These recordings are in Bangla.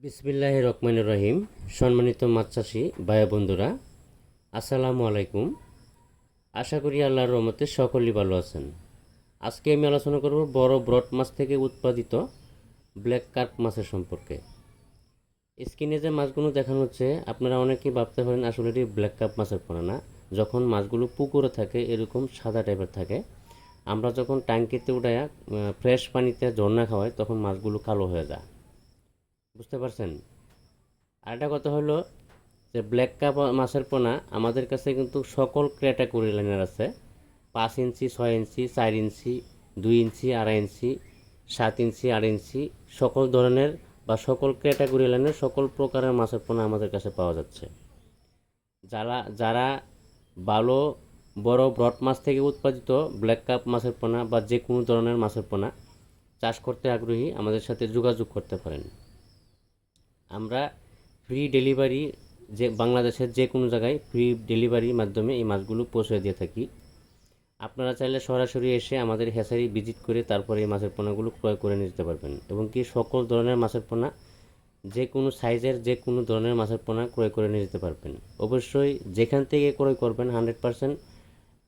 বিসমিল্লাহির রহমানির রহিম। সম্মানিত মাছ চাষি ভাই বন্ধুরা, আসসালামু আলাইকুম। আশা করি আল্লাহর রহমতে সকলেই ভালো আছেন। আজকে আমি আলোচনা করব বড় ব্রড মাছ থেকে উৎপাদিত ব্ল্যাক কার্প মাছের সম্পর্কে। স্ক্রিনে যে মাছগুলো দেখানো হচ্ছে, আপনারা অনেকেই ভাবতে পারেন আসলে এটি ব্ল্যাক কার্প মাছের পোনা না। যখন মাছগুলো পুকুরে থাকে এরকম সাদা টাইপের থাকে, আমরা যখন ট্যাঙ্কিতে উঠাইয়া ফ্রেশ পানিতে ঝর্ণা খাওয়াই তখন মাছগুলো কালো হয়ে যায়। বুঝতে পারছেন? আরেকটা কথা হলো যে ব্ল্যাক কাপ মাছের পোনা আমাদের কাছে কিন্তু সকল ক্যাটাগরি লাইনের আছে। 5 ইঞ্চি, 6 ইঞ্চি, 4 ইঞ্চি, 2 ইঞ্চি, 2.5 ইঞ্চি, 7 ইঞ্চি, 8 ইঞ্চি, সকল ধরনের বা সকল ক্যাটাগরি লাইনের সকল প্রকারের মাছের পোনা আমাদের কাছে পাওয়া যাচ্ছে। যারা যারা ভালো বড় ব্রড মাছ থেকে উৎপাদিত ব্ল্যাক কাপ মাছের পোনা বা যে কোনো ধরনের মাছের পোনা চাষ করতে আগ্রহী আমাদের সাথে যোগাযোগ করতে পারেন। আমরা ফ্রি ডেলিভারি, যে বাংলাদেশের যে কোনো জায়গায় ফ্রি ডেলিভারির মাধ্যমে এই মাছগুলো পৌঁছে দিয়ে থাকি। আপনারা চাইলে সরাসরি এসে আমাদের হ্যাচারি ভিজিট করে তারপরে এই মাছের পোনাগুলো ক্রয় করে নিতে পারবেন, এবং কি সকল ধরনের মাছের পোনা যে কোনো সাইজের যে কোনো ধরনের মাছের পোনা ক্রয় করে নিয়ে যেতে পারবেন। অবশ্যই যেখান থেকে ক্রয় করবেন 100%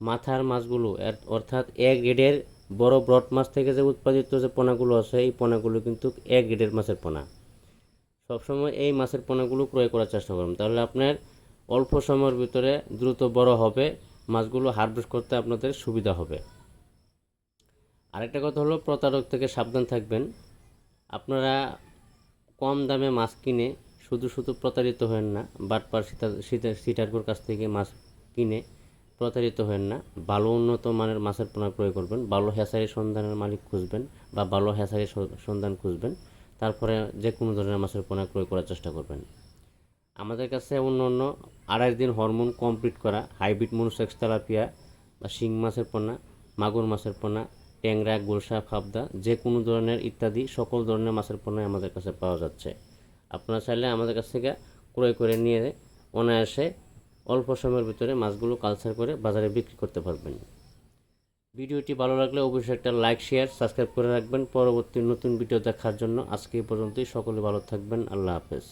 মাথার মাছগুলো, অর্থাৎ এ গ্রেডের বড় ব্রড মাছ থেকে যে উৎপাদিত যে পোনাগুলো আছে এই পোনাগুলো কিন্তু এ গ্রেডের মাছের পোনা। সবসময় এই মাছের পোনাগুলো ক্রয় করার চেষ্টা করুন, তাহলে আপনার অল্প সময়ের ভিতরে দ্রুত বড় হবে, মাছগুলো হারভেস্ট করতে আপনাদের সুবিধা হবে। আরেকটা কথা হলো প্রতারক থেকে সাবধান থাকবেন। আপনারা কম দামে মাছ কিনে শুধু শুধু প্রতারিত হবেন না। বাটপার সিটারগুলোর কাছ থেকে মাছ কিনে প্রতারিত হবেন না। ভালো উন্নত মানের মাছের পোনা ক্রয় করবেন, ভালো হ্যাচারির সন্ধানের মালিক খুঁজবেন বা ভালো হ্যাচারির সন্ধান খুঁজবেন, তারপরে যে কোনো ধরনের মাছের পোনা ক্রয় করার চেষ্টা করবেন। আমাদের কাছে অন্য অন্য 28 দিন হরমোন কমপ্লিট করা হাইব্রিড মনোসেক্স তেলাপিয়া বা শিং মাছের পোনা, মাগুর মাছের পোনা, ট্যাংরা, গোলসা, পাবদা, যে কোনো ধরনের ইত্যাদি সকল ধরনের মাছের পোনাই আমাদের কাছে পাওয়া যাচ্ছে। আপনারা চাইলে আমাদের কাছ থেকে ক্রয় করে নিয়ে অনায়াসে অল্প সময়ের ভিতরে মাছগুলো কালচার করে বাজারে বিক্রি করতে পারবেন। ভিডিওটি ভালো লাগলে অবশ্যই একটা লাইক, শেয়ার, সাবস্ক্রাইব করে রাখবেন পরবর্তী নতুন ভিডিও দেখার জন্য। আজকে এই পর্যন্তই। সকলে ভালো থাকবেন। আল্লাহ হাফেজ।